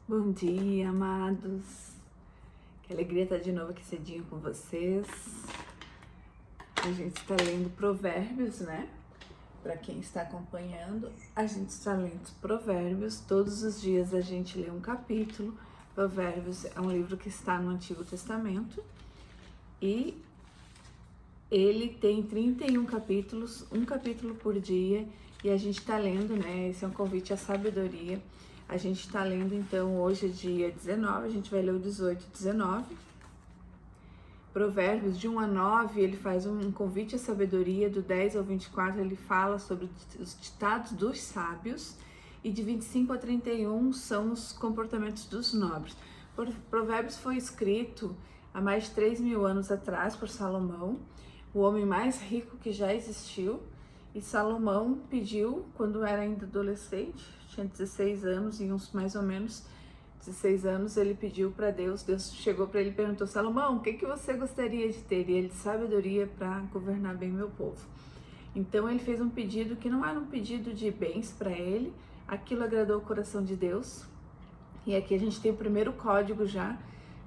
Bom dia, amados. Que alegria estar de novo aqui cedinho com vocês. A gente está lendo Provérbios, né? Para quem está acompanhando, a gente está lendo Provérbios. Todos os dias a gente lê um capítulo. Provérbios é um livro que está no Antigo Testamento e ele tem 31 capítulos, um capítulo por dia, e a gente está lendo, né? Esse é um convite à sabedoria. A gente está lendo, então, hoje é dia 19, a gente vai ler o 18 e 19. Provérbios de 1 a 9, ele faz um convite à sabedoria, do 10 ao 24 ele fala sobre os ditados dos sábios, e de 25 a 31 são os comportamentos dos nobres. Provérbios foi escrito há mais de 3.000 anos atrás por Salomão, o homem mais rico que já existiu, e Salomão pediu, quando era ainda adolescente, tinha 16 anos, e uns mais ou menos 16 anos, ele pediu para Deus. Deus chegou para ele e perguntou: Salomão, o que você gostaria de ter? E ele: sabedoria para governar bem meu povo. Então ele fez um pedido que não era um pedido de bens para ele, aquilo agradou o coração de Deus. E aqui a gente tem o primeiro código já,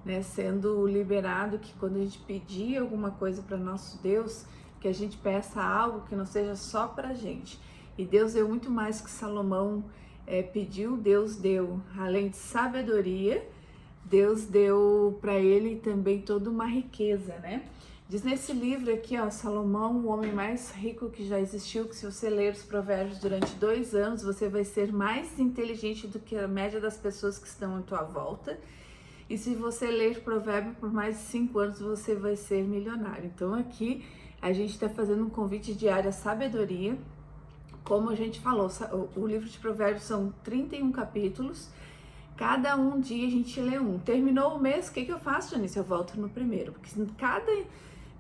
né, sendo liberado, que quando a gente pedir alguma coisa para nosso Deus, que a gente peça algo que não seja só para a gente. E Deus deu muito mais que Salomão pediu. Deus deu, além de sabedoria, Deus deu para ele também toda uma riqueza, né? Diz nesse livro aqui, ó, Salomão, o homem mais rico que já existiu, que se você ler os provérbios durante 2 anos, você vai ser mais inteligente do que a média das pessoas que estão à tua volta. E se você ler provérbio por mais de 5 anos, você vai ser milionário. Então aqui a gente está fazendo um convite diário à sabedoria. Como a gente falou, o livro de provérbios são 31 capítulos. Cada um dia a gente lê um. Terminou o mês, o que eu faço, Janice? Eu volto no primeiro. Porque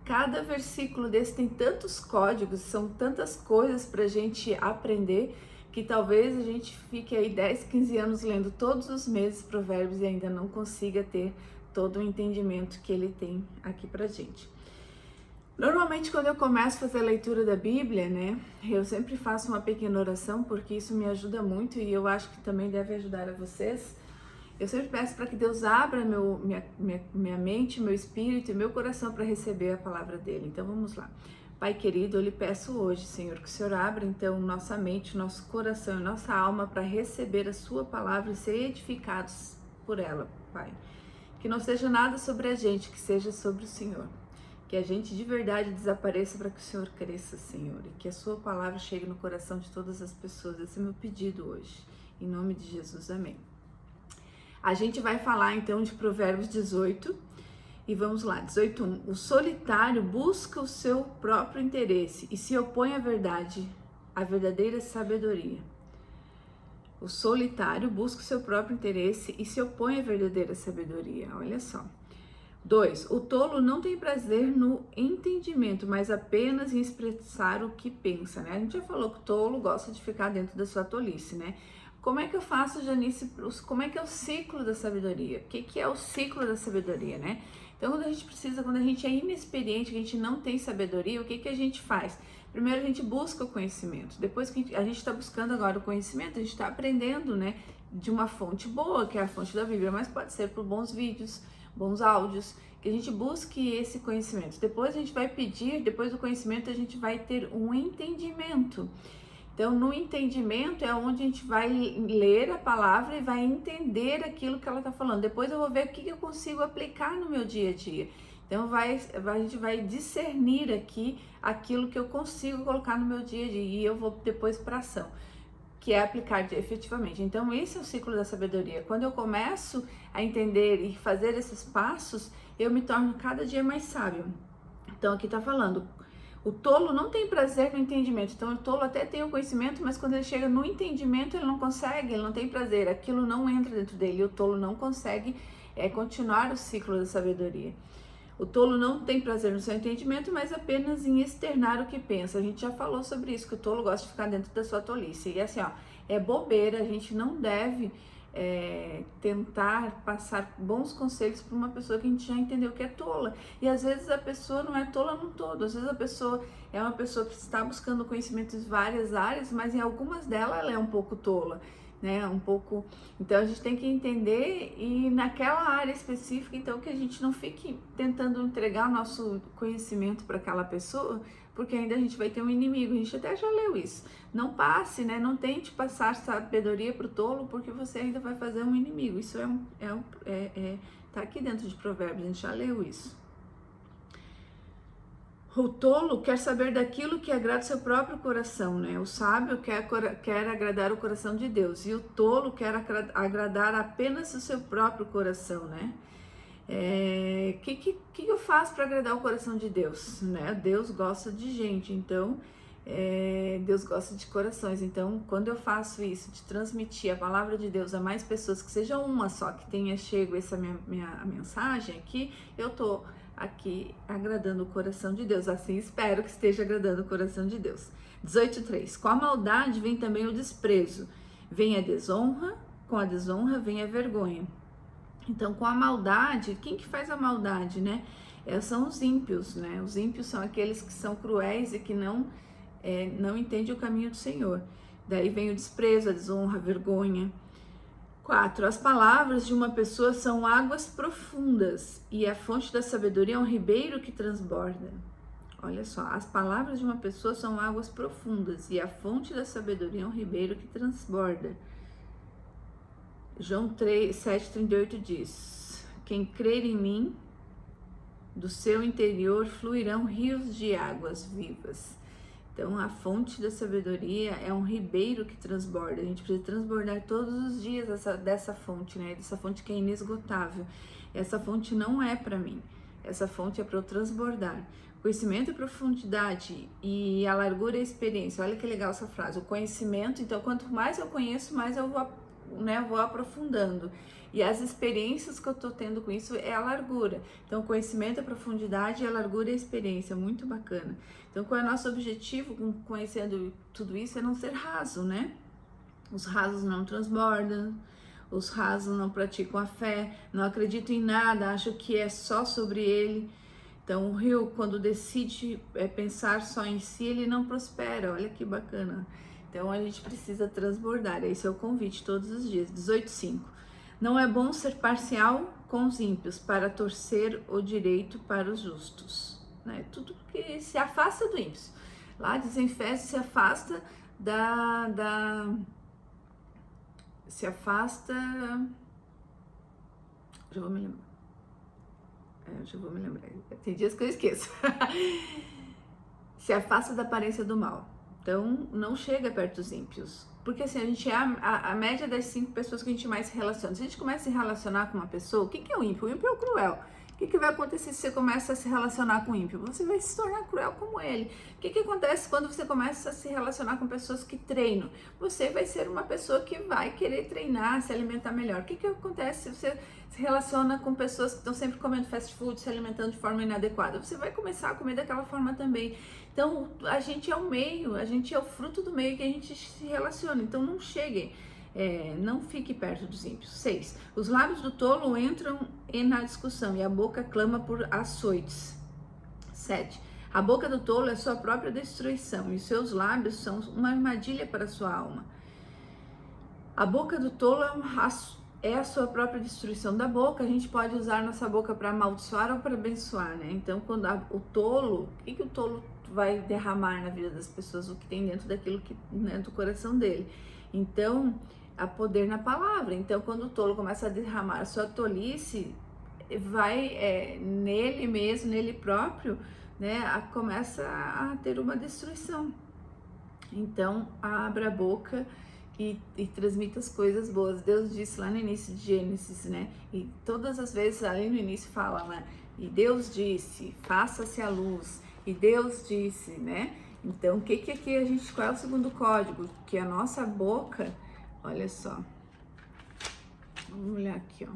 cada versículo desse tem tantos códigos, são tantas coisas para a gente aprender, que talvez a gente fique aí 10, 15 anos lendo todos os meses provérbios e ainda não consiga ter todo o entendimento que ele tem aqui pra gente. Normalmente quando eu começo a fazer a leitura da Bíblia, né, eu sempre faço uma pequena oração, porque isso me ajuda muito e eu acho que também deve ajudar a vocês. Eu sempre peço para que Deus abra minha mente, meu espírito e meu coração para receber a palavra dele. Então vamos lá. Pai querido, eu lhe peço hoje, Senhor, que o Senhor abra então nossa mente, nosso coração e nossa alma para receber a sua palavra e ser edificados por ela, Pai. Que não seja nada sobre a gente, que seja sobre o Senhor. Que a gente de verdade desapareça para que o Senhor cresça, Senhor. E que a sua palavra chegue no coração de todas as pessoas. Esse é meu pedido hoje. Em nome de Jesus, amém. A gente vai falar então de Provérbios 18. E vamos lá, 18:1. O solitário busca o seu próprio interesse e se opõe à verdade, à verdadeira sabedoria. O solitário busca o seu próprio interesse e se opõe à verdadeira sabedoria. Olha só. 2. O tolo não tem prazer no entendimento, mas apenas em expressar o que pensa, né? A gente já falou que o tolo gosta de ficar dentro da sua tolice, né? Como é que eu faço, Janice? Como é que é o ciclo da sabedoria? O que é o ciclo da sabedoria, né? Então, quando a gente é inexperiente, que a gente não tem sabedoria, o que a gente faz? Primeiro a gente busca o conhecimento. Depois que a gente está buscando agora o conhecimento, a gente está aprendendo, né? De uma fonte boa, que é a fonte da Bíblia, mas pode ser por bons vídeos, bons áudios, que a gente busque esse conhecimento. Depois a gente vai pedir, depois do conhecimento a gente vai ter um entendimento. Então, no entendimento é onde a gente vai ler a palavra e vai entender aquilo que ela está falando. Depois eu vou ver o que eu consigo aplicar no meu dia a dia. Então, a gente vai discernir aqui aquilo que eu consigo colocar no meu dia a dia e eu vou depois para ação, que é aplicar efetivamente. Então, esse é o ciclo da sabedoria. Quando eu começo a entender e fazer esses passos, eu me torno cada dia mais sábio. Então, aqui está falando, o tolo não tem prazer no entendimento. Então, o tolo até tem o conhecimento, mas quando ele chega no entendimento, ele não consegue, ele não tem prazer. Aquilo não entra dentro dele. E o tolo não consegue continuar o ciclo da sabedoria. O tolo não tem prazer no seu entendimento, mas apenas em externar o que pensa. A gente já falou sobre isso, que o tolo gosta de ficar dentro da sua tolice. E assim, ó, é bobeira, a gente não deve tentar passar bons conselhos para uma pessoa que a gente já entendeu que é tola. E às vezes a pessoa não é tola no todo, às vezes a pessoa é uma pessoa que está buscando conhecimento em várias áreas, mas em algumas delas ela é um pouco tola. né? Um pouco. Então a gente tem que entender e naquela área específica, então que a gente não fique tentando entregar o nosso conhecimento para aquela pessoa, porque ainda a gente vai ter um inimigo. A gente até já leu isso. Não passe, né? Não tente passar sabedoria para o tolo, porque você ainda vai fazer um inimigo. Isso tá aqui dentro de Provérbios, a gente já leu isso. O tolo quer saber daquilo que agrada o seu próprio coração, né? O sábio quer agradar o coração de Deus, e o tolo quer agradar apenas o seu próprio coração, né? Que eu faço para agradar o coração de Deus, né? Deus gosta de gente, então Deus gosta de corações. Então, quando eu faço isso, de transmitir a palavra de Deus a mais pessoas, que seja uma só que tenha chego essa minha mensagem aqui, eu tô aqui agradando o coração de Deus. Assim espero que esteja agradando o coração de Deus. 18:3. Com a maldade vem também o desprezo, vem a desonra, com a desonra vem a vergonha. Então, com a maldade, quem que faz a maldade, né? São os ímpios, né? Os ímpios são aqueles que são cruéis e que não entendem o caminho do Senhor. Daí vem o desprezo, a desonra, a vergonha. 4. As palavras de uma pessoa são águas profundas, e a fonte da sabedoria é um ribeiro que transborda. Olha só, as palavras de uma pessoa são águas profundas, e a fonte da sabedoria é um ribeiro que transborda. João 7,38 diz: quem crer em mim, do seu interior fluirão rios de águas vivas. Então, a fonte da sabedoria é um ribeiro que transborda. A gente precisa transbordar todos os dias dessa fonte, né? Dessa fonte que é inesgotável. Essa fonte não é para mim. Essa fonte é para eu transbordar. Conhecimento e profundidade, e a largura e a experiência. Olha que legal essa frase. O conhecimento, então, quanto mais eu conheço, mais eu vou aprofundando. E as experiências que eu tô tendo com isso é a largura. Então, conhecimento, a profundidade, a largura e a experiência. Muito bacana. Então, qual é o nosso objetivo com conhecendo tudo isso? É não ser raso, né? Os rasos não transbordam, os rasos não praticam a fé, não acreditam em nada, acham que é só sobre ele. Então, o rio, quando decide pensar só em si, ele não prospera. Olha que bacana. Então, a gente precisa transbordar. Esse é o convite todos os dias. 18:5. Não é bom ser parcial com os ímpios, para torcer o direito para os justos. Né? Tudo que se afasta do ímpio. Lá diz em Efésios, se afasta se afasta. Já vou me lembrar. Tem dias que eu esqueço. Se afasta da aparência do mal. Então, não chega perto dos ímpios. Porque assim, a gente é a média das 5 pessoas que a gente mais se relaciona. Se a gente começa a se relacionar com uma pessoa, o que é o ímpio? O ímpio é o cruel. O que vai acontecer se você começa a se relacionar com o ímpio? Você vai se tornar cruel como ele. O que acontece quando você começa a se relacionar com pessoas que treinam? Você vai ser uma pessoa que vai querer treinar, se alimentar melhor. O que acontece se você se relaciona com pessoas que estão sempre comendo fast food, se alimentando de forma inadequada? Você vai começar a comer daquela forma também. Então, a gente é o meio, a gente é o fruto do meio que a gente se relaciona. Então, não cheguem. Não fique perto dos ímpios. 6. Os lábios do tolo entram na discussão, e a boca clama por açoites. 7. A boca do tolo é sua própria destruição, e seus lábios são uma armadilha para a sua alma. A boca do tolo é a sua própria destruição. Da boca, a gente pode usar nossa boca para amaldiçoar ou para abençoar, né? Então, quando o tolo, o que o tolo vai derramar na vida das pessoas? O que tem dentro daquilo que, né, do coração dele. Então, há poder na palavra. Então, quando o tolo começa a derramar a sua tolice, vai nele mesmo, nele próprio, né, começa a ter uma destruição. Então, abra a boca e transmita as coisas boas. Deus disse lá no início de Gênesis, né, e todas as vezes ali no início fala, né, e Deus disse, faça-se a luz, e Deus disse, né. Então, o que aqui a gente, qual é o segundo código? Que a nossa boca, olha só, vamos olhar aqui, ó.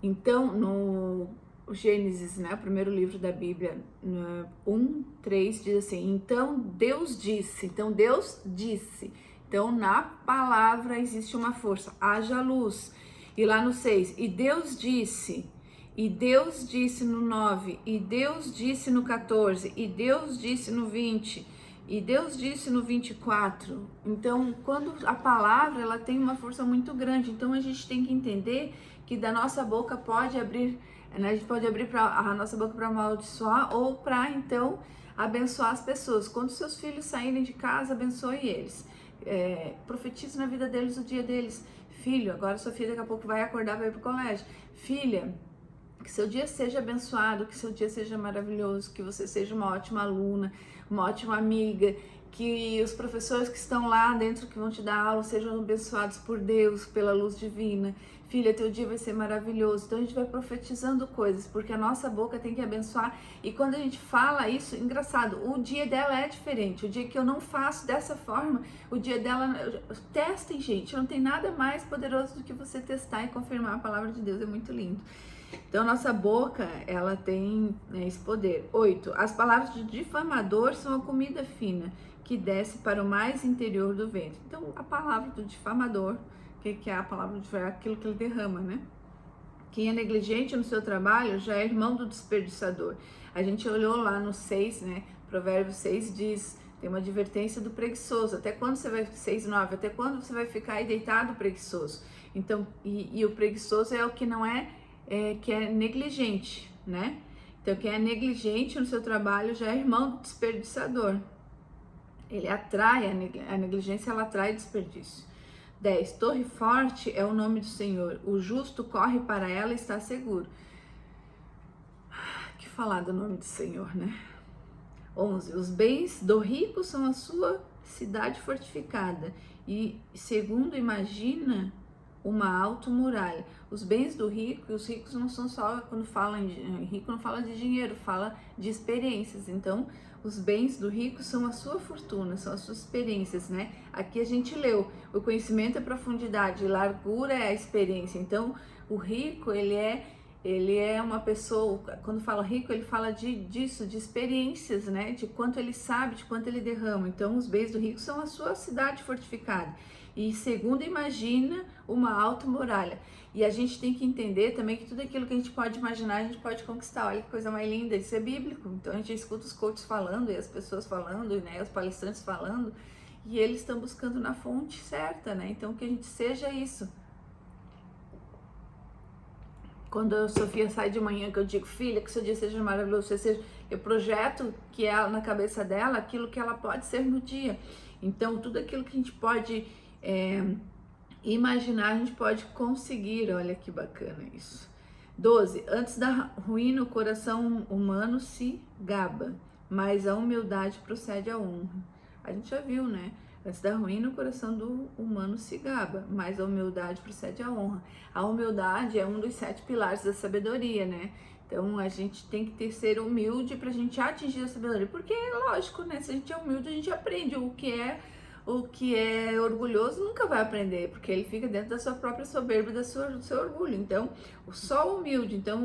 Então, no Gênesis, né, o primeiro livro da Bíblia, 1:3 diz assim, então Deus disse, então na palavra existe uma força, haja luz. E lá no 6, e Deus disse no 9, e Deus disse no 14, e Deus disse no 20, E Deus disse no 24, então quando a palavra ela tem uma força muito grande, então a gente tem que entender que da nossa boca pode abrir, né, a gente pode abrir a nossa boca para amaldiçoar ou para então abençoar as pessoas. Quando seus filhos saírem de casa, abençoe eles, profetize na vida deles o dia deles. Filho, agora sua filha daqui a pouco vai acordar para ir para o colégio. Filha, que seu dia seja abençoado, que seu dia seja maravilhoso, que você seja uma ótima aluna, uma ótima amiga, que os professores que estão lá dentro que vão te dar aula sejam abençoados por Deus, pela luz divina. Filha, teu dia vai ser maravilhoso. Então a gente vai profetizando coisas, porque a nossa boca tem que abençoar. E quando a gente fala isso, engraçado, o dia dela é diferente. O dia que eu não faço dessa forma, o dia dela... Testem, gente, não tem nada mais poderoso do que você testar e confirmar a palavra de Deus. É muito lindo. Então, nossa boca, ela tem, né, esse poder. 8. As palavras do difamador são a comida fina, que desce para o mais interior do ventre. Então, a palavra do difamador, que é a palavra do difamador? É aquilo que ele derrama, né? Quem é negligente no seu trabalho já é irmão do desperdiçador. A gente olhou lá no 6, né? Provérbios 6 diz, tem uma advertência do preguiçoso. Até quando você vai, 6:9, até quando você vai ficar aí deitado preguiçoso? Então, e o preguiçoso é o que não que é negligente, né? Então, quem é negligente no seu trabalho já é irmão do desperdiçador. Ele atrai, a negligência, ela atrai desperdício. 10. Torre forte é o nome do Senhor. O justo corre para ela e está seguro. Que falar do nome do Senhor, né? 11. Os bens do rico são a sua cidade fortificada. E, segundo imagina, uma alta muralha. Os bens do rico, e os ricos não são só, quando falam de rico, não fala de dinheiro, fala de experiências. Então, os bens do rico são a sua fortuna, são as suas experiências, né? Aqui a gente leu, o conhecimento é profundidade, largura é a experiência. Então, o rico, ele é uma pessoa, quando fala rico, ele fala disso, de experiências, né? De quanto ele sabe, de quanto ele derrama. Então, os bens do rico são a sua cidade fortificada. E segundo imagina, uma alta muralha. E a gente tem que entender também que tudo aquilo que a gente pode imaginar, a gente pode conquistar. Olha que coisa mais linda, isso é bíblico. Então a gente escuta os coaches falando, e as pessoas falando, né, os palestrantes falando, e eles estão buscando na fonte certa, né? Então que a gente seja isso. Quando a Sofia sai de manhã, que eu digo, filha, que seu dia seja maravilhoso, eu projeto que é na cabeça dela aquilo que ela pode ser no dia. Então tudo aquilo que a gente pode imaginar, a gente pode conseguir. Olha que bacana isso. 12. Antes da ruína, o coração humano se gaba, mas a humildade procede à honra. A gente já viu, né? Antes da ruína, o coração do humano se gaba, mas a humildade procede à honra. A humildade é um dos 7 pilares da sabedoria, né? Então, a gente tem que ser humilde para a gente atingir a sabedoria. Porque, lógico, né? Se a gente é humilde, a gente aprende o que é orgulhoso nunca vai aprender, porque ele fica dentro da sua própria soberba, do seu orgulho. Então, só humilde. Então,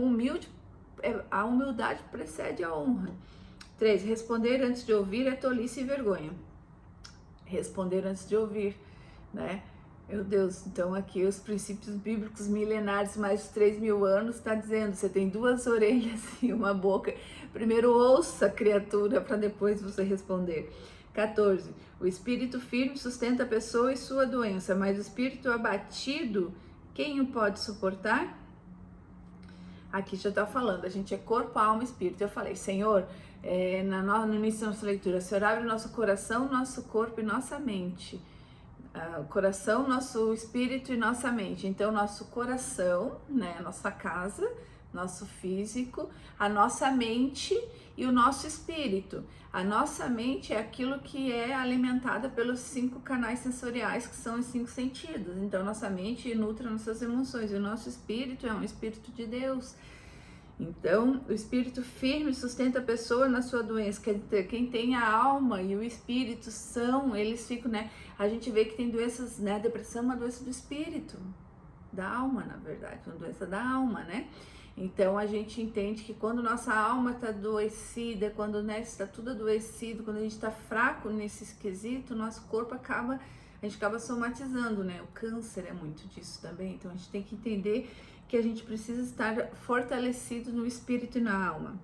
a humildade precede a honra. 3. Responder antes de ouvir é tolice e vergonha. Responder antes de ouvir, né? Meu Deus, então aqui os princípios bíblicos milenares, mais de 3.000 anos, está dizendo, você tem 2 orelhas e uma boca. Primeiro ouça, criatura, para depois você responder. 14. O espírito firme sustenta a pessoa e sua doença, mas o espírito abatido, quem o pode suportar? Aqui já está falando, a gente é corpo, alma e espírito. Eu falei, Senhor, no início da nossa leitura, Senhor, abre o nosso coração, nosso corpo e nossa mente. Coração, nosso espírito e nossa mente. Então, nosso coração, né, nossa casa, nosso físico, a nossa mente e o nosso espírito. A nossa mente é aquilo que é alimentada pelos 5 canais sensoriais, que são os 5 sentidos. Então, nossa mente nutre nossas emoções. E o nosso espírito é um espírito de Deus. Então, o espírito firme sustenta a pessoa na sua doença. Quem tem a alma e o espírito eles ficam, né? A gente vê que tem doenças, né? Depressão é uma doença do espírito, da alma, na verdade, uma doença da alma, né? Então, a gente entende que quando nossa alma está adoecida, quando, né, está tudo adoecido, quando a gente está fraco nesse quesito, nosso corpo a gente acaba somatizando, né? O câncer é muito disso também. Então, a gente tem que entender que a gente precisa estar fortalecido no espírito e na alma.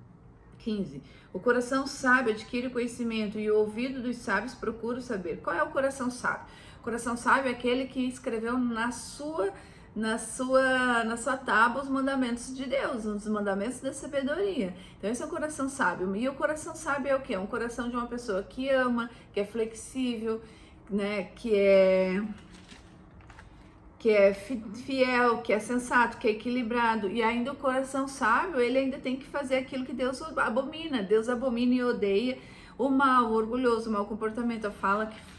15. O coração sábio adquire o conhecimento e o ouvido dos sábios procura saber. Qual é o coração sábio? O coração sábio é aquele que escreveu na sua tábua os mandamentos de Deus, os mandamentos da sabedoria. Então esse é o coração sábio. E o coração sábio é o quê? É um coração de uma pessoa que ama, que é flexível, né? Que é fiel, que é sensato, que é equilibrado. E ainda o coração sábio, ele ainda tem que fazer aquilo que Deus abomina. Deus abomina e odeia o mal, o orgulhoso, o mau comportamento,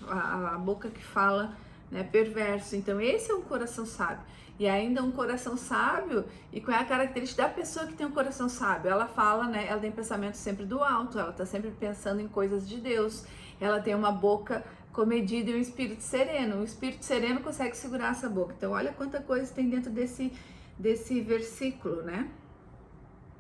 a boca que fala, né, perverso. Então esse é um coração sábio. E ainda um coração sábio, e qual é a característica da pessoa que tem um coração sábio? Ela fala, né, ela tem pensamento sempre do alto, ela está sempre pensando em coisas de Deus, ela tem uma boca comedida e um espírito sereno. O espírito sereno consegue segurar essa boca. Então olha quanta coisa tem dentro desse versículo, né?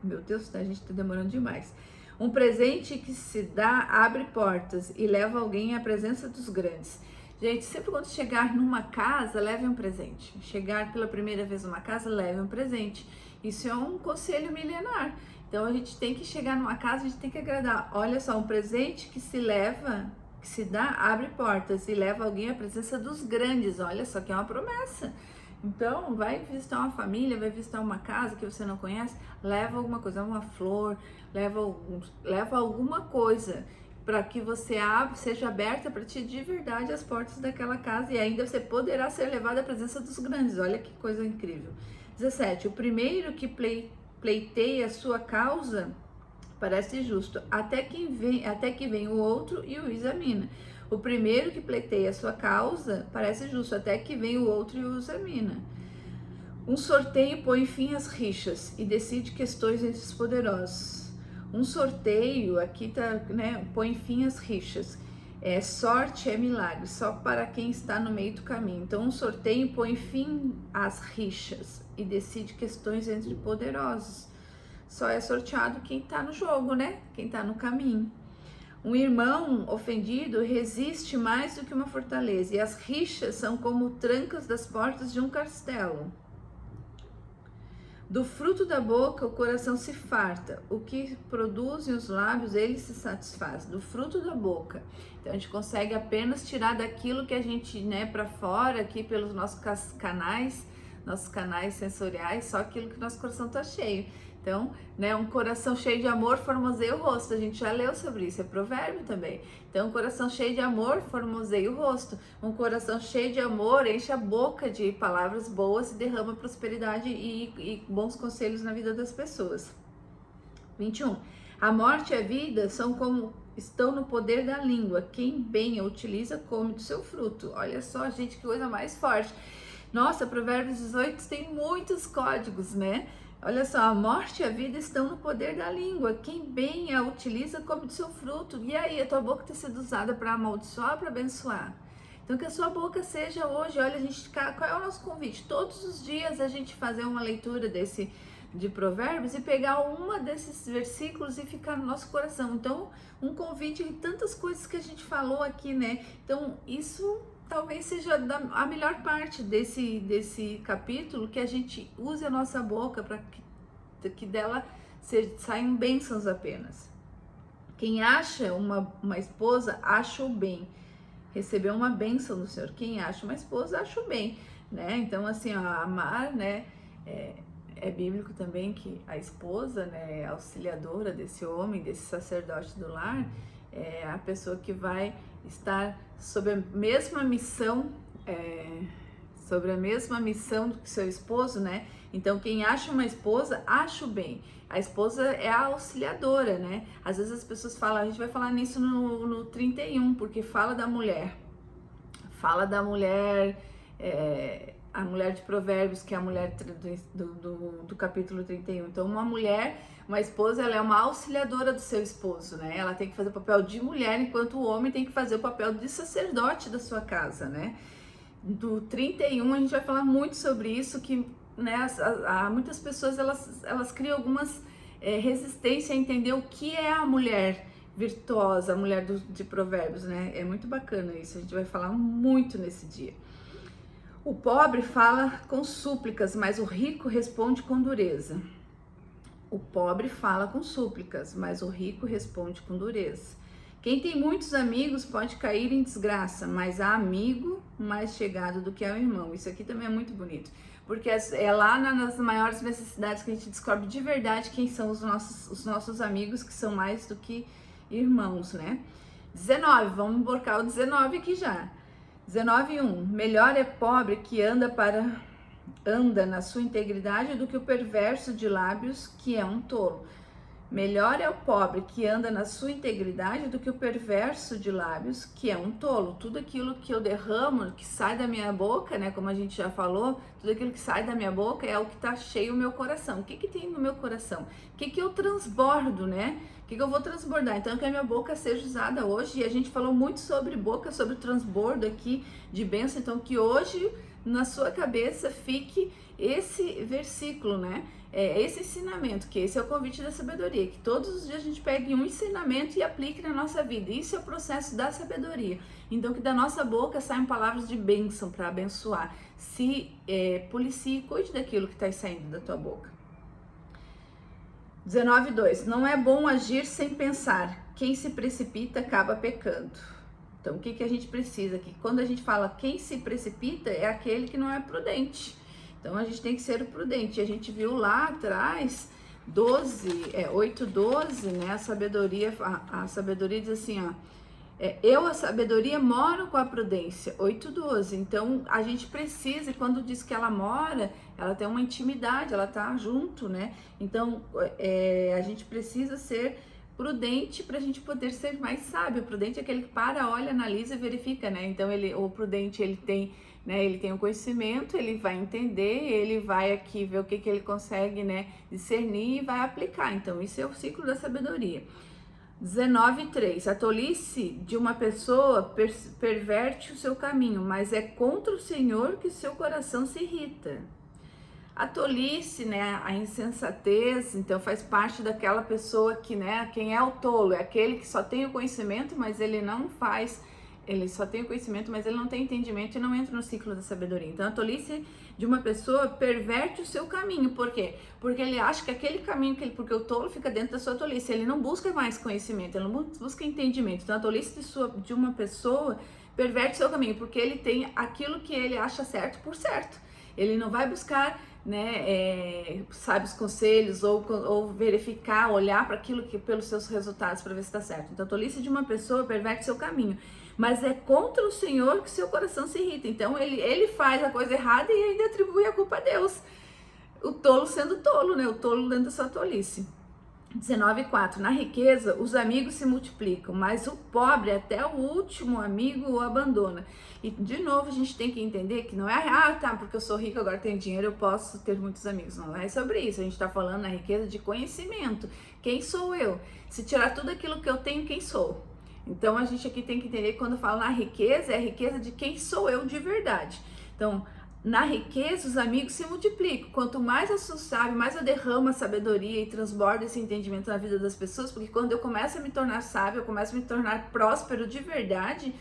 Meu Deus, a gente está demorando demais. Um presente que se dá abre portas e leva alguém à presença dos grandes. Gente, sempre quando chegar numa casa, leve um presente. Chegar pela primeira vez numa casa, leve um presente. Isso é um conselho milenar. Então a gente tem que chegar numa casa, a gente tem que agradar. Olha só, um presente que se leva, que se dá, abre portas e leva alguém à presença dos grandes. Olha só que é uma promessa. Então, vai visitar uma família, vai visitar uma casa que você não conhece, leva alguma coisa, uma flor, leva alguma coisa para que você seja aberta para ti de verdade as portas daquela casa e ainda você poderá ser levado à presença dos grandes. Olha que coisa incrível. 17. O primeiro que pleiteia a sua causa parece justo, até que vem o outro e o examina. O primeiro que pleiteia a sua causa parece justo, até que vem o outro e o examina. Um sorteio põe fim às rixas e decide questões entre os poderosos. Um sorteio, aqui tá, né, põe fim às rixas. Sorte é milagre, só para quem está no meio do caminho. Então, um sorteio põe fim às rixas e decide questões entre poderosos. Só é sorteado quem está no jogo, né? Quem está no caminho. Um irmão ofendido resiste mais do que uma fortaleza, e as rixas são como trancas das portas de um castelo. Do fruto da boca o coração se farta, o que produzem os lábios ele se satisfaz. Do fruto da boca. Então a gente consegue apenas tirar daquilo que a gente, né, para fora aqui pelos nossos canais sensoriais, só aquilo que nosso coração está cheio. Então, né, um coração cheio de amor formoseia o rosto. A gente já leu sobre isso, é provérbio também. Então, um coração cheio de amor formoseia o rosto. Um coração cheio de amor enche a boca de palavras boas e derrama prosperidade e bons conselhos na vida das pessoas. 21. A morte e a vida estão no poder da língua. Quem bem a utiliza come do seu fruto. Olha só, gente, que coisa mais forte. Nossa, Provérbios 18 tem muitos códigos, né? Olha só, a morte e a vida estão no poder da língua. Quem bem a utiliza come do seu fruto. E aí, a tua boca está sendo usada para amaldiçoar ou para abençoar? Então, que a sua boca seja hoje, olha, qual é o nosso convite? Todos os dias a gente fazer uma leitura de Provérbios e pegar uma desses versículos e ficar no nosso coração. Então, um convite em tantas coisas que a gente falou aqui, né? Então, isso talvez seja a melhor parte desse capítulo, que a gente use a nossa boca para que dela saiam bênçãos apenas. Quem acha uma esposa, acha o bem. Recebeu uma bênção do Senhor. Quem acha uma esposa, acha o bem, né? Então, assim, ó, amar, né? É bíblico também que a esposa, né, é auxiliadora desse homem, desse sacerdote do lar, é a pessoa que vai estar sob a mesma missão, do que seu esposo, né? Então, quem acha uma esposa, acha o bem. A esposa é a auxiliadora, né? Às vezes as pessoas falam, a gente vai falar nisso no 31, porque fala da mulher. Fala da mulher, a mulher de Provérbios, que é a mulher do capítulo 31. Então, uma esposa, ela é uma auxiliadora do seu esposo, né? Ela tem que fazer o papel de mulher, enquanto o homem tem que fazer o papel de sacerdote da sua casa, né? Do 31, a gente vai falar muito sobre isso, que, né, muitas pessoas, elas criam algumas resistência a entender o que é a mulher virtuosa, a mulher de Provérbios, né? É muito bacana isso, a gente vai falar muito nesse dia. O pobre fala com súplicas, mas o rico responde com dureza. O pobre fala com súplicas, mas o rico responde com dureza. Quem tem muitos amigos pode cair em desgraça, mas há amigo mais chegado do que é o irmão. Isso aqui também é muito bonito, porque é lá nas maiores necessidades que a gente descobre de verdade quem são os nossos amigos, que são mais do que irmãos, né? 19, vamos emborcar o 19 aqui já. 19:1, melhor é pobre que anda na sua integridade do que o perverso de lábios, que é um tolo. Melhor é o pobre que anda na sua integridade do que o perverso de lábios, que é um tolo. Tudo aquilo que eu derramo, que sai da minha boca, né, como a gente já falou, tudo aquilo que sai da minha boca é o que está cheio o meu coração. O que que tem no meu coração? O que que eu transbordo, né? O que que eu vou transbordar? Então, que a minha boca seja usada hoje, e a gente falou muito sobre boca, sobre transbordo aqui de bênção, então que hoje na sua cabeça fique esse versículo, né? Esse ensinamento, que esse é o convite da sabedoria, que todos os dias a gente pegue um ensinamento e aplique na nossa vida. Isso é o processo da sabedoria. Então, que da nossa boca saiam palavras de bênção para abençoar. Se policie e cuide daquilo que está saindo da tua boca. 19:2, não é bom agir sem pensar. Quem se precipita acaba pecando. Então, o que a gente precisa aqui? Quando a gente fala quem se precipita, é aquele que não é prudente. Então, a gente tem que ser prudente. A gente viu lá atrás, 8:12, né? A sabedoria diz assim, ó. A sabedoria, moro com a prudência. 8:12. Então, a gente precisa, e quando diz que ela mora, ela tem uma intimidade, ela tá junto, né? Então, a gente precisa ser prudente para a gente poder ser mais sábio. Prudente é aquele que para, olha, analisa e verifica, né? Então, o prudente, ele tem, né? Ele tem o conhecimento, ele vai entender, ele vai aqui ver o que ele consegue, né? Discernir e vai aplicar. Então, isso é o ciclo da sabedoria. 19:3, a tolice de uma pessoa perverte o seu caminho, mas é contra o Senhor que seu coração se irrita. A tolice, né, a insensatez, então faz parte daquela pessoa que, né, quem é o tolo? É aquele que só tem o conhecimento, mas ele não faz, ele só tem o conhecimento, mas ele não tem entendimento e não entra no ciclo da sabedoria. Então a tolice de uma pessoa perverte o seu caminho. Por quê? Porque ele acha que aquele caminho, porque o tolo fica dentro da sua tolice, ele não busca mais conhecimento, ele não busca entendimento. Então a tolice de uma pessoa perverte o seu caminho, porque ele tem aquilo que ele acha certo por certo. Ele não vai buscar, né, sábios conselhos ou verificar, olhar para aquilo que pelos seus resultados para ver se está certo. Então a tolice de uma pessoa perverte seu caminho, mas é contra o Senhor que seu coração se irrita. Então ele faz a coisa errada e ainda atribui a culpa a Deus. O tolo sendo tolo, né? O tolo dentro da sua tolice. 19:4, na riqueza os amigos se multiplicam, mas o pobre até o último amigo o abandona. E de novo a gente tem que entender que não é, tá, porque eu sou rico, agora tenho dinheiro, eu posso ter muitos amigos. Não é sobre isso, a gente tá falando na riqueza de conhecimento. Quem sou eu? Se tirar tudo aquilo que eu tenho, quem sou? Então a gente aqui tem que entender que quando fala na riqueza, é a riqueza de quem sou eu de verdade. Então, na riqueza, os amigos se multiplicam. Quanto mais eu sou sábio, mais eu derramo a sabedoria e transbordo esse entendimento na vida das pessoas, porque quando eu começo a me tornar sábio, eu começo a me tornar próspero de verdade,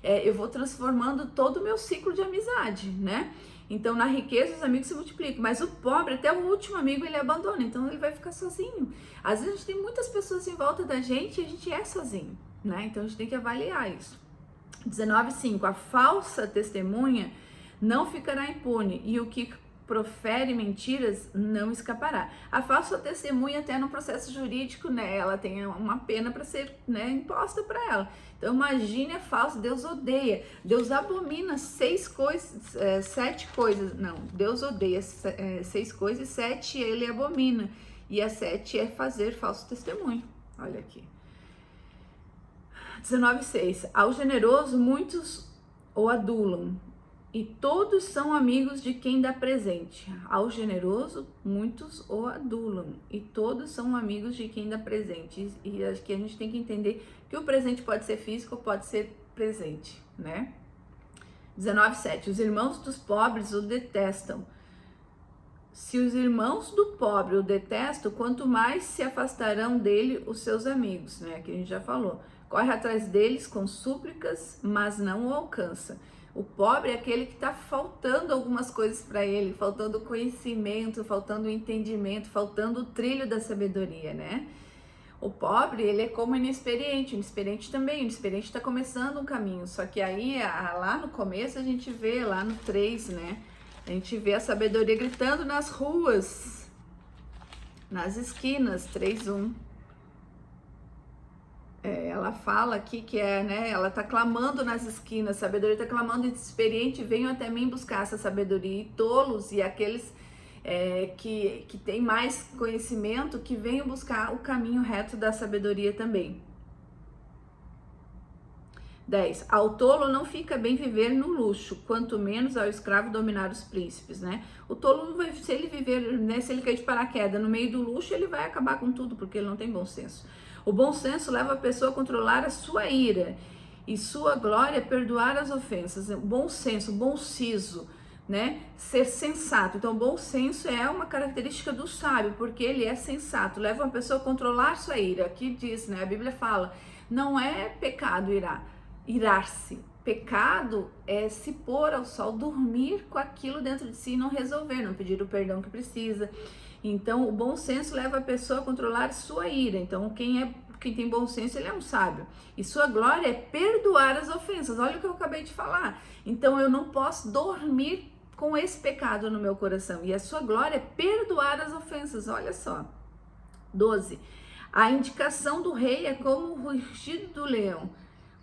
eu vou transformando todo o meu ciclo de amizade, né? Então, na riqueza, os amigos se multiplicam, mas o pobre, até o último amigo, ele abandona, então ele vai ficar sozinho. Às vezes a gente tem muitas pessoas em volta da gente e a gente é sozinho, né? Então a gente tem que avaliar isso. 19:5, a falsa testemunha não ficará impune, e o que profere mentiras não escapará. A falsa testemunha, até no processo jurídico, né, ela tem uma pena para ser, né, imposta para ela. Então imagine a falsa, Deus odeia, Deus abomina 7 coisas, não, Deus odeia 6 coisas e 7 ele abomina, e a 7 é fazer falso testemunho. Olha aqui. 19:6, ao generoso muitos o adulam, e todos são amigos de quem dá presente. Ao generoso, muitos o adulam, e todos são amigos de quem dá presente. E acho que a gente tem que entender que o presente pode ser físico, pode ser presente, né? 19:7, os irmãos dos pobres o detestam. Se os irmãos do pobre o detestam, quanto mais se afastarão dele os seus amigos, né? Que a gente já falou. Corre atrás deles com súplicas, mas não o alcança. O pobre é aquele que está faltando algumas coisas para ele, faltando conhecimento, faltando entendimento, faltando o trilho da sabedoria, né? O pobre, ele é como o inexperiente também, o inexperiente está começando um caminho, só que aí, lá no começo, a gente vê, lá no 3, né? A gente vê a sabedoria gritando nas ruas, nas esquinas, 3:1. Ela fala aqui que né? Ela tá clamando nas esquinas, sabedoria tá clamando, inexperiente, venham até mim buscar essa sabedoria, e tolos e aqueles que tem mais conhecimento, que venham buscar o caminho reto da sabedoria também. 10. Ao tolo não fica bem viver no luxo, quanto menos ao escravo dominar os príncipes, né? O tolo não vai, se ele viver, né, se ele cair de paraquedas no meio do luxo, ele vai acabar com tudo, porque ele não tem bom senso. O bom senso leva a pessoa a controlar a sua ira, e sua glória é perdoar as ofensas. Bom senso, bom siso, né? Ser sensato. Então, bom senso é uma característica do sábio, porque ele é sensato, leva uma pessoa a controlar sua ira. Aqui diz, né? A Bíblia fala, não é pecado irar-se. Pecado é se pôr ao sol, dormir com aquilo dentro de si e não resolver, não pedir o perdão que precisa. Então, o bom senso leva a pessoa a controlar sua ira. Então, quem tem bom senso, ele é um sábio. E sua glória é perdoar as ofensas. Olha o que eu acabei de falar. Então, eu não posso dormir com esse pecado no meu coração. E a sua glória é perdoar as ofensas. Olha só. 12. A indicação do rei é como o rugido do leão,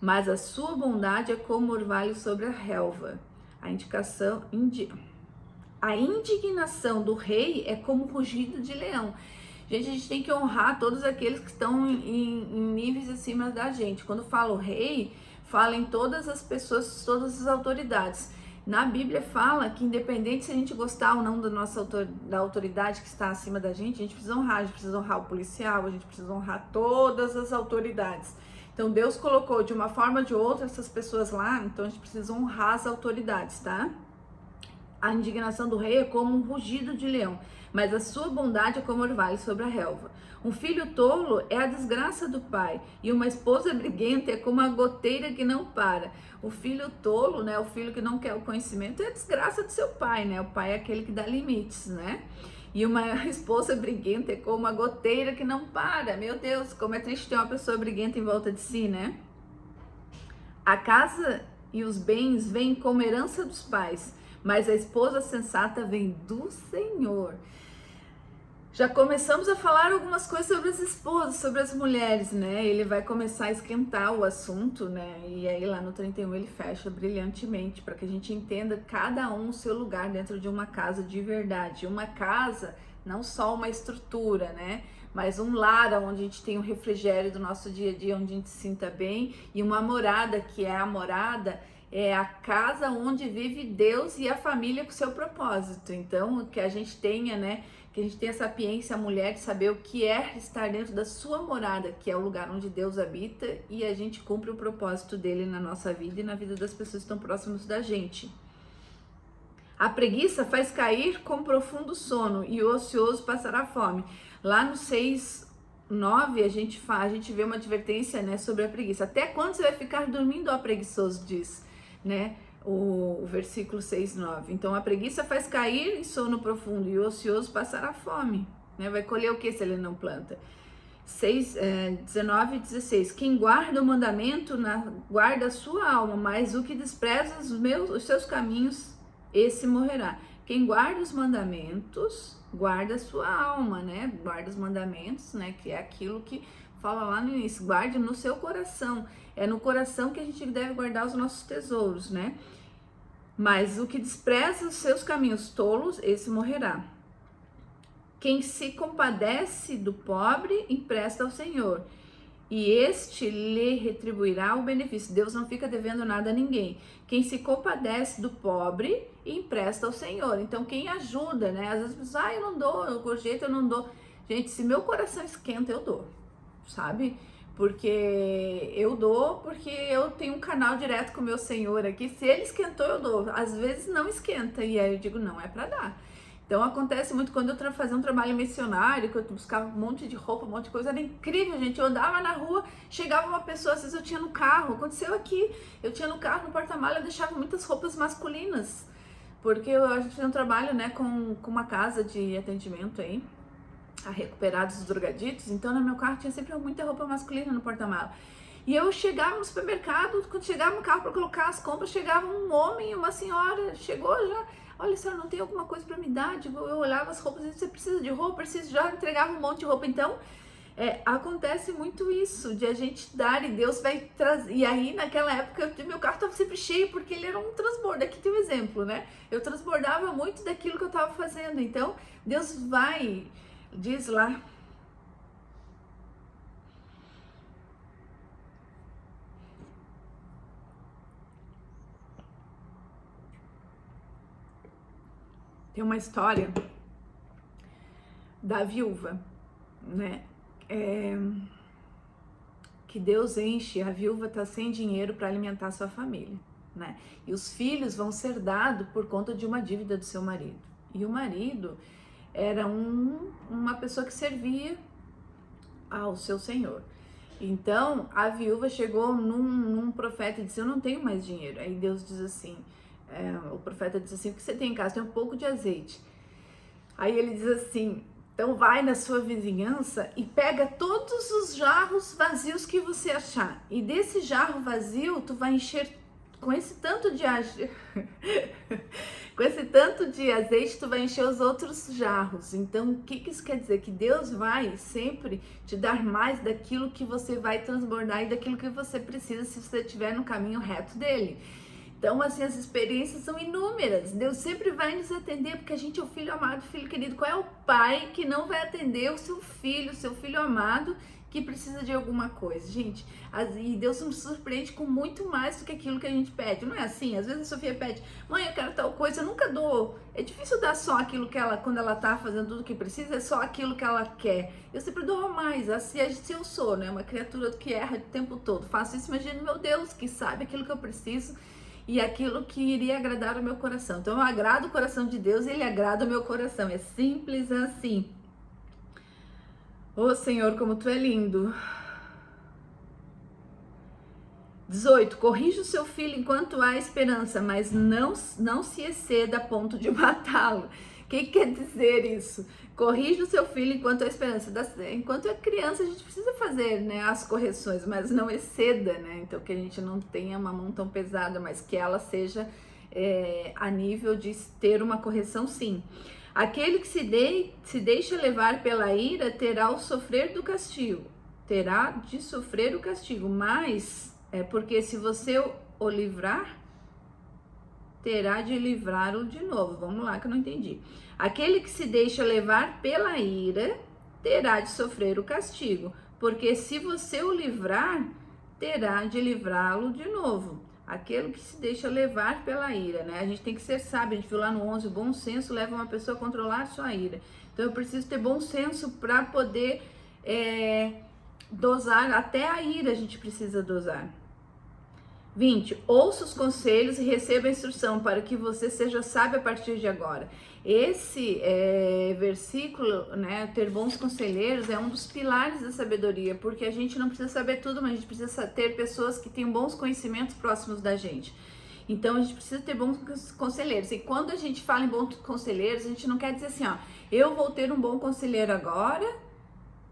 mas a sua bondade é como orvalho sobre a relva. A indignação do rei é como rugido de leão. Gente, a gente tem que honrar todos aqueles que estão em níveis acima da gente. Quando fala o rei, fala em todas as pessoas, todas as autoridades. Na Bíblia fala que independente se a gente gostar ou não da autoridade que está acima da gente, a gente precisa honrar. A gente precisa honrar o policial, a gente precisa honrar todas as autoridades. Então Deus colocou de uma forma ou de outra essas pessoas lá, então a gente precisa honrar as autoridades, tá? A indignação do rei é como um rugido de leão, mas a sua bondade é como orvalho sobre a relva. Um filho tolo é a desgraça do pai, e uma esposa briguenta é como a goteira que não para. O filho tolo, né, o filho que não quer o conhecimento, é a desgraça do seu pai, né? O pai é aquele que dá limites, né? E uma esposa briguenta é como a goteira que não para. Meu Deus, como é triste ter uma pessoa briguenta em volta de si, né? A casa e os bens vêm como herança dos pais, mas a esposa sensata vem do Senhor. Já começamos a falar algumas coisas sobre as esposas, sobre as mulheres, né? Ele vai começar a esquentar o assunto, né? E aí lá no 31 ele fecha brilhantemente para que a gente entenda cada um o seu lugar dentro de uma casa de verdade. Uma casa, não só uma estrutura, né? Mas um lar onde a gente tem o refrigério do nosso dia a dia, onde a gente se sinta bem, e uma morada, que é a morada, é a casa onde vive Deus e a família com seu propósito. Então, que a gente tenha, né? Que a gente tenha sapiência, a mulher, de saber o que é estar dentro da sua morada, que é o lugar onde Deus habita, e a gente cumpre o propósito dele na nossa vida e na vida das pessoas que estão próximas da gente. A preguiça faz cair com profundo sono, e o ocioso passará fome. Lá no 6:9 a gente vê uma advertência, né, sobre a preguiça. Até quando você vai ficar dormindo, ó preguiçoso, diz, né? O versículo 6:9. Então a preguiça faz cair em sono profundo, e o ocioso passará fome, né? Vai colher o que se ele não planta? 19 e 16. Quem guarda o mandamento guarda a sua alma, mas o que despreza os seus caminhos, esse morrerá. Quem guarda os mandamentos guarda a sua alma, né? Guarda os mandamentos, né? Que é aquilo que fala lá no início. Guarde no seu coração. É no coração que a gente deve guardar os nossos tesouros, né? Mas o que despreza os seus caminhos tolos, esse morrerá. Quem se compadece do pobre, empresta ao Senhor, e este lhe retribuirá o benefício. Deus não fica devendo nada a ninguém. Quem se compadece do pobre, empresta ao Senhor. Então, quem ajuda, né? Às vezes as pessoas, eu não dou, eu jeito eu não dou. Gente, se meu coração esquenta, eu dou, sabe? Porque eu dou, porque eu tenho um canal direto com o meu Senhor aqui. Se ele esquentou, eu dou. Às vezes não esquenta, e aí eu digo, não é para dar. Então acontece muito quando eu fazia um trabalho missionário, que eu buscava um monte de roupa, um monte de coisa, era incrível, gente. Eu andava na rua, chegava uma pessoa, às vezes eu tinha no carro, aconteceu aqui, eu tinha no carro, no porta-mala, eu deixava muitas roupas masculinas, porque a gente fazia um trabalho, né, com uma casa de atendimento aí, a recuperados drogaditos, então no meu carro tinha sempre muita roupa masculina no porta-mala. E eu chegava no supermercado, quando chegava no carro para colocar as compras, chegava um homem e uma senhora, chegou já, olha, senhora, não tem alguma coisa para me dar? Tipo, eu olhava as roupas e disse, você precisa de roupa? Preciso, já entregava um monte de roupa. Então, acontece muito isso, de a gente dar e Deus vai trazer. E aí, naquela época, meu carro estava sempre cheio, porque ele era um transbordo. Aqui tem um exemplo, né? Eu transbordava muito daquilo que eu estava fazendo. Então, Deus vai, diz lá, tem uma história da viúva, né? Que Deus enche, a viúva tá sem dinheiro para alimentar sua família, né? E os filhos vão ser dados por conta de uma dívida do seu marido. E o marido era uma pessoa que servia ao seu senhor. Então a viúva chegou num profeta e disse, eu não tenho mais dinheiro. Aí Deus diz assim, o profeta diz assim, o que você tem em casa? Tem um pouco de azeite. Aí ele diz assim, então vai na sua vizinhança e pega todos os jarros vazios que você achar. E desse jarro vazio, tu vai encher com esse tanto de com esse tanto de azeite, tu vai encher os outros jarros. Então, o que isso quer dizer? Que Deus vai sempre te dar mais daquilo que você vai transbordar e daquilo que você precisa se você estiver no caminho reto dele. Então, assim, as experiências são inúmeras. Deus sempre vai nos atender, porque a gente é o filho amado, filho querido. Qual é o pai que não vai atender o seu filho amado, que precisa de alguma coisa? Gente, e Deus nos surpreende com muito mais do que aquilo que a gente pede. Não é assim? Às vezes a Sofia pede, mãe, eu quero tal coisa, eu nunca dou. É difícil dar só aquilo que ela, quando ela tá fazendo tudo o que precisa, é só aquilo que ela quer. Eu sempre dou mais, assim eu sou, né? Uma criatura que erra o tempo todo. Faço isso, imagino, meu Deus, que sabe aquilo que eu preciso e aquilo que iria agradar o meu coração. Então eu agrado o coração de Deus e Ele agrada o meu coração. É simples assim. Ô Senhor, como Tu é lindo. 18. Corrija o seu filho enquanto há esperança, mas não se exceda a ponto de matá-lo. O que quer dizer isso? Corrija o seu filho enquanto há esperança. Enquanto é criança, a gente precisa fazer, né, as correções, mas não exceda, né? Então, que a gente não tenha uma mão tão pesada, mas que ela seja a nível de ter uma correção, sim. Aquele que se deixa levar pela ira terá o sofrer do castigo. Terá de sofrer o castigo, mas porque se você o livrar, terá de livrá-lo de novo. Vamos lá que eu não entendi. Aquele que se deixa levar pela ira, terá de sofrer o castigo, porque se você o livrar, terá de livrá-lo de novo. Aquele que se deixa levar pela ira, né? A gente tem que ser sábio, a gente viu lá no 11, o bom senso leva uma pessoa a controlar a sua ira. Então eu preciso ter bom senso para poder dosar, até a ira a gente precisa dosar. 20. Ouça os conselhos e receba a instrução para que você seja sábio a partir de agora. Esse versículo, né, ter bons conselheiros, é um dos pilares da sabedoria, porque a gente não precisa saber tudo, mas a gente precisa ter pessoas que tenham bons conhecimentos próximos da gente. Então a gente precisa ter bons conselheiros. E quando a gente fala em bons conselheiros, a gente não quer dizer assim, ó, eu vou ter um bom conselheiro agora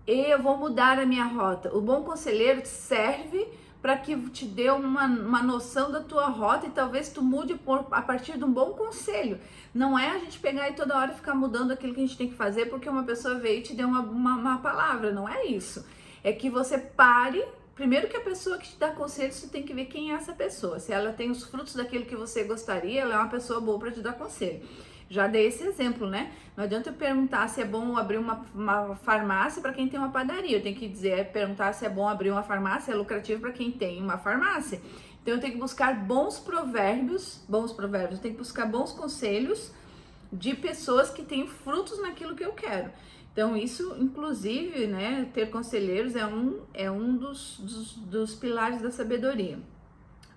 e eu vou mudar a minha rota. O bom conselheiro te serve para que te dê uma noção da tua rota e talvez tu mude a partir de um bom conselho. Não é a gente pegar e toda hora ficar mudando aquilo que a gente tem que fazer porque uma pessoa veio e te deu uma palavra, não é isso. É que você pare, primeiro que a pessoa que te dá conselho, você tem que ver quem é essa pessoa. Se ela tem os frutos daquilo que você gostaria, ela é uma pessoa boa para te dar conselho. Já dei esse exemplo, né? Não adianta eu perguntar se é bom abrir uma farmácia para quem tem uma padaria. Eu tenho que perguntar se é bom abrir uma farmácia, é lucrativo para quem tem uma farmácia. Então eu tenho que buscar bons provérbios, eu tenho que buscar bons conselhos de pessoas que têm frutos naquilo que eu quero. Então isso, inclusive, né, ter conselheiros é um dos pilares da sabedoria.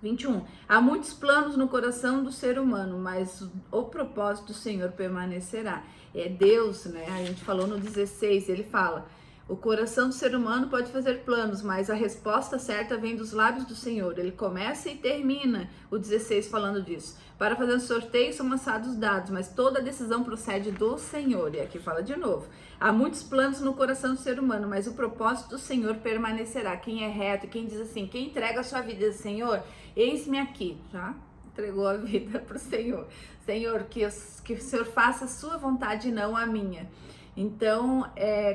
21. Há muitos planos no coração do ser humano, mas o propósito do Senhor permanecerá. É Deus, né? A gente falou no 16, ele fala: o coração do ser humano pode fazer planos, mas a resposta certa vem dos lábios do Senhor. Ele começa e termina o 16 falando disso. Para fazer um sorteio são lançados dados, mas toda decisão procede do Senhor. E aqui fala de novo: há muitos planos no coração do ser humano, mas o propósito do Senhor permanecerá. Quem é reto, quem diz assim, quem entrega a sua vida, diz: Senhor, eis-me aqui, já entregou a vida para o Senhor. Senhor, que o Senhor faça a sua vontade e não a minha. Então,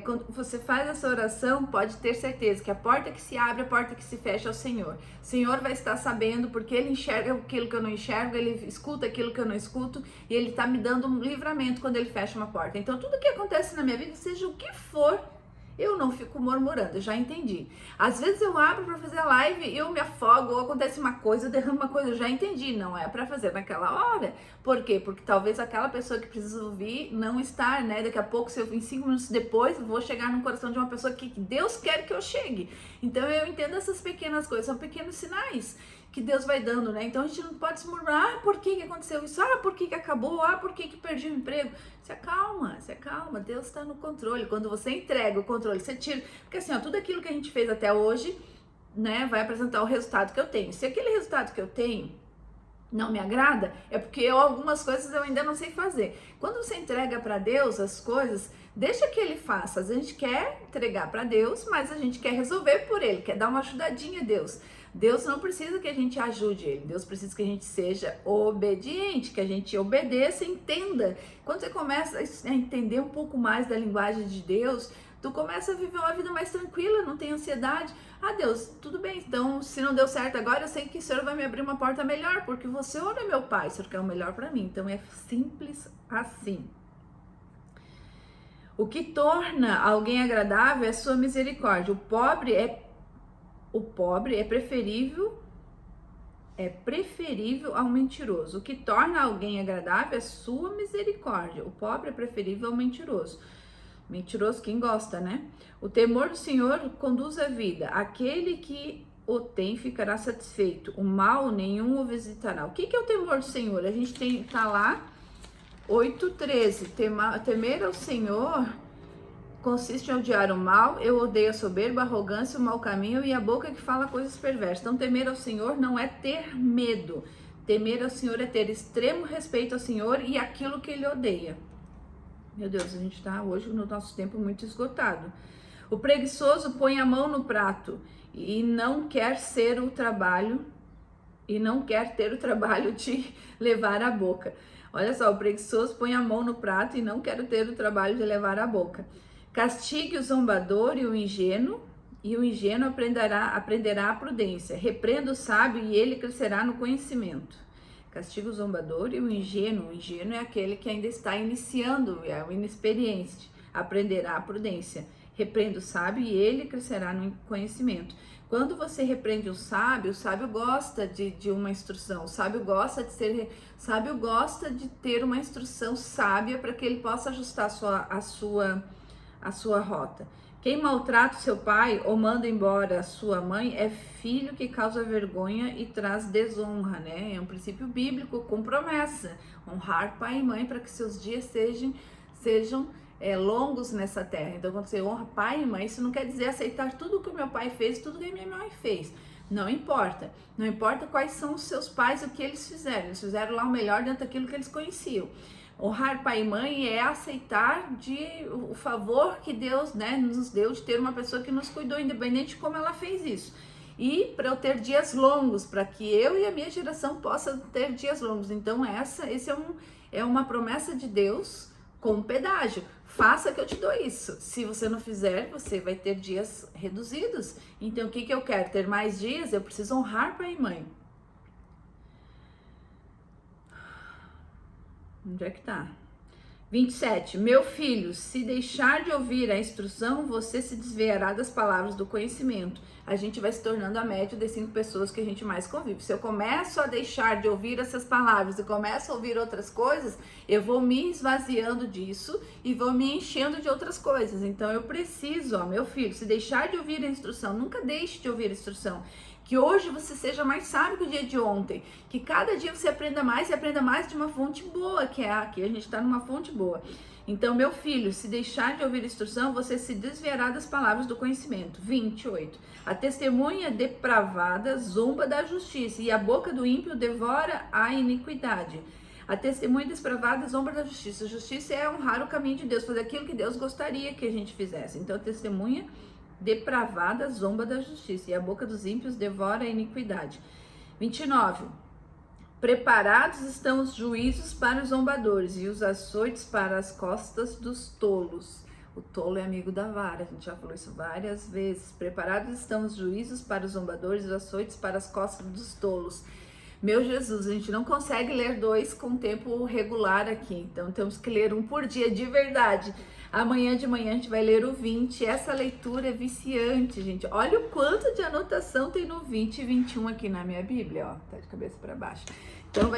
quando você faz essa oração, pode ter certeza que a porta que se abre, a porta que se fecha é o Senhor. O Senhor vai estar sabendo, porque Ele enxerga aquilo que eu não enxergo, Ele escuta aquilo que eu não escuto, e Ele está me dando um livramento quando Ele fecha uma porta. Então, tudo que acontece na minha vida, seja o que for, eu não fico murmurando, eu já entendi. Às vezes eu abro para fazer a live e eu me afogo, ou acontece uma coisa, eu derramo uma coisa, eu já entendi. Não é para fazer naquela hora. Por quê? Porque talvez aquela pessoa que precisa ouvir não está, né? Daqui a pouco, se eu em 5 minutos depois, vou chegar no coração de uma pessoa que Deus quer que eu chegue. Então eu entendo essas pequenas coisas, são pequenos sinais que Deus vai dando, né? Então a gente não pode se murmurar: por que aconteceu isso? Por que acabou? Por que perdi o emprego? Se acalma, Deus está no controle. Quando você entrega o controle, você tira, porque assim, tudo aquilo que a gente fez até hoje, né, vai apresentar o resultado que eu tenho. Se aquele resultado que eu tenho não me agrada, é porque algumas coisas eu ainda não sei fazer. Quando você entrega para Deus as coisas, deixa que Ele faça. A gente quer entregar para Deus, mas a gente quer resolver por Ele, quer dar uma ajudadinha a Deus. Deus não precisa que a gente ajude Ele, Deus precisa que a gente seja obediente, que a gente obedeça e entenda. Quando você começa a entender um pouco mais da linguagem de Deus, tu começa a viver uma vida mais tranquila, não tem ansiedade. Deus, tudo bem, então se não deu certo agora, eu sei que o Senhor vai me abrir uma porta melhor, porque o Senhor é meu Pai, o Senhor quer o melhor para mim. Então é simples assim. O que torna alguém agradável é sua misericórdia. O pobre é preferível ao mentiroso. O que torna alguém agradável é sua misericórdia. O pobre é preferível ao mentiroso. Mentiroso, quem gosta, né? O temor do Senhor conduz a vida. Aquele que o tem ficará satisfeito. O mal nenhum o visitará. O que é o temor do Senhor? A gente tá lá, 8:13. Temer ao Senhor consiste em odiar o mal. Eu odeio a soberba, a arrogância, o mau caminho e a boca que fala coisas perversas. Então, temer ao Senhor não é ter medo. Temer ao Senhor é ter extremo respeito ao Senhor e aquilo que Ele odeia. Meu Deus, a gente está hoje no nosso tempo muito esgotado. O preguiçoso põe a mão no prato e não quer ter o trabalho de levar à boca. Olha só, o preguiçoso põe a mão no prato e não quer ter o trabalho de levar à boca. Castigue o zombador e o ingênuo aprenderá a prudência. Repreenda o sábio e ele crescerá no conhecimento. Castiga o zombador e o ingênuo. O ingênuo é aquele que ainda está iniciando, é o inexperiente. Aprenderá a prudência. Repreenda o sábio e ele crescerá no conhecimento. Quando você repreende o sábio gosta de uma instrução. O sábio gosta de ter uma instrução sábia para que ele possa ajustar a sua rota. Quem maltrata o seu pai ou manda embora a sua mãe é filho que causa vergonha e traz desonra, né? É um princípio bíblico com promessa. Honrar pai e mãe para que seus dias sejam longos nessa terra. Então, quando você honra pai e mãe, isso não quer dizer aceitar tudo que o meu pai fez, tudo que a minha mãe fez. Não importa. Não importa quais são os seus pais, o que eles fizeram. Eles fizeram lá o melhor dentro daquilo que eles conheciam. Honrar pai e mãe é aceitar o favor que Deus, né, nos deu de ter uma pessoa que nos cuidou, independente de como ela fez isso. E para eu ter dias longos, para que eu e a minha geração possa ter dias longos. Então esse é uma promessa de Deus com pedágio. Faça que eu te dou isso. Se você não fizer, você vai ter dias reduzidos. Então o que eu quero? Ter mais dias? Eu preciso honrar pai e mãe. Onde é que tá? 27. Meu filho, se deixar de ouvir a instrução, você se desviará das palavras do conhecimento. A gente vai se tornando a média das 5 pessoas que a gente mais convive. Se eu começo a deixar de ouvir essas palavras e começo a ouvir outras coisas, eu vou me esvaziando disso e vou me enchendo de outras coisas. Então eu preciso, meu filho, se deixar de ouvir a instrução, nunca deixe de ouvir a instrução. Que hoje você seja mais sábio que o dia de ontem. Que cada dia você aprenda mais e aprenda mais de uma fonte boa, que é aqui. A gente está numa fonte boa. Então, meu filho, se deixar de ouvir instrução, você se desviará das palavras do conhecimento. 28. A testemunha depravada zomba da justiça, e a boca do ímpio devora a iniquidade. A testemunha depravada zomba da justiça. A justiça é honrar o caminho de Deus, fazer aquilo que Deus gostaria que a gente fizesse. Então, a testemunha depravada zomba da justiça, e a boca dos ímpios devora a iniquidade. 29. Preparados estão os juízos para os zombadores e os açoites para as costas dos tolos. O tolo é amigo da vara, a gente já falou isso várias vezes. Preparados estão os juízos para os zombadores e os açoites para as costas dos tolos. Meu Jesus, a gente não consegue ler 2 com tempo regular aqui, então temos que ler 1 por dia de verdade. Amanhã de manhã a gente vai ler o 20, essa leitura é viciante, gente. Olha o quanto de anotação tem no 20 e 21 aqui na minha Bíblia, ó, tá de cabeça para baixo. Então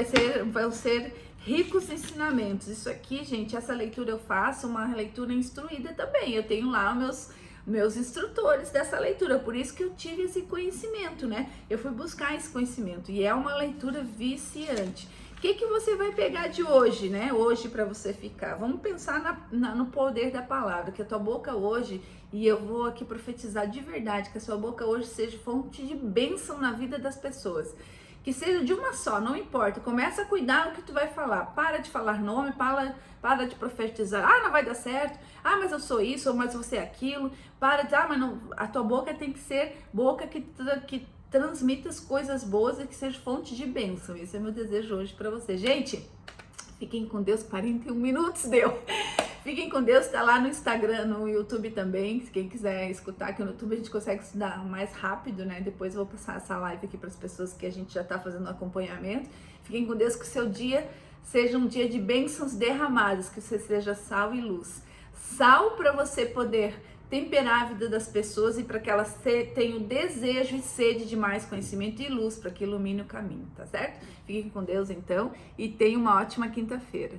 vão ser ricos ensinamentos. Isso aqui, gente, essa leitura eu faço uma leitura instruída também. Eu tenho lá meus instrutores dessa leitura, por isso que eu tive esse conhecimento, né? Eu fui buscar esse conhecimento e é uma leitura viciante. O que você vai pegar de hoje, né? Hoje para você ficar. Vamos pensar no poder da palavra, que a tua boca hoje, e eu vou aqui profetizar de verdade, que a sua boca hoje seja fonte de bênção na vida das pessoas. Que seja de uma só, não importa. Começa a cuidar do que tu vai falar. Para de falar nome, para de profetizar. Ah, não vai dar certo. Ah, mas eu sou isso, ou mas você é aquilo. Para de, mas não, a tua boca tem que ser boca que transmita as coisas boas e que seja fonte de bênção. Esse é meu desejo hoje para você. Gente, fiquem com Deus, 41 minutos deu. Fiquem com Deus, tá lá no Instagram, no YouTube também. Se quem quiser escutar aqui no YouTube, a gente consegue estudar mais rápido, né? Depois eu vou passar essa live aqui para as pessoas que a gente já tá fazendo acompanhamento. Fiquem com Deus, que o seu dia seja um dia de bênçãos derramadas, que você seja sal e luz. Sal para você poder temperar a vida das pessoas e para que elas tenham desejo e sede de mais conhecimento, e luz para que ilumine o caminho, tá certo? Fiquem com Deus então e tenham uma ótima quinta-feira.